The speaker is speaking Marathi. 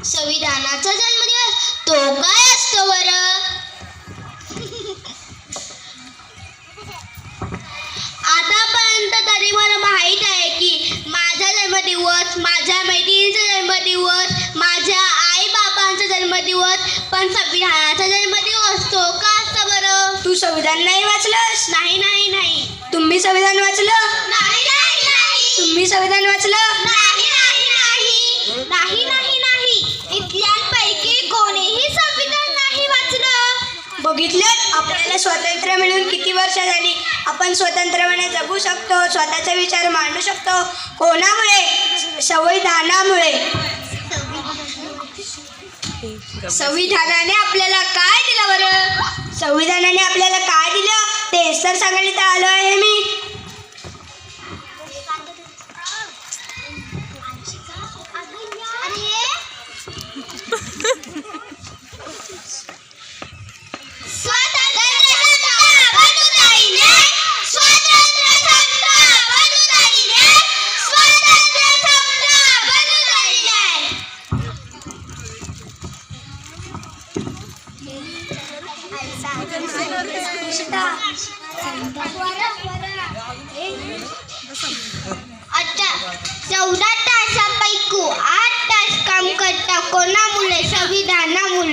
संविधानाचा जन्मदिवस तो काय असतो बरं? आतापर्यंत तरी मला माहीत आहे की माझा जन्मदिवस, माझ्या मैत्रिणीचा जन्मदिवस, माझ्या आई बाबांचा जन्मदिवस, पण संविधानाचा जन्मदिवस तो का असतो बरं? तू संविधान नाही वाचलंस? नाही नाही नाही तुम्ही संविधान वाचलं? नाही नाही नाही तुम्ही संविधान वाचलं? नाही नाही नाही नाही नाही नाही इथल्यांपैकी कोणीही संविधान नाही वाचलं. बघितलं, आपल्याला स्वातंत्र्य मिळून किती वर्ष झाली. आपण स्वतंत्रपणे जगू शकतो, स्वतःचा विचार मांडू शकतो. कोणामुळे? संविधानामुळे. संविधानाने आपल्याला काय दिलं बरं? संविधानाने आपल्याला काय दिलं तेच तर सांगायला आलो आहे मी. अच्छा, 14 तासापैकी 8 तास काम करता कोणामुळे? संविधानामुळे.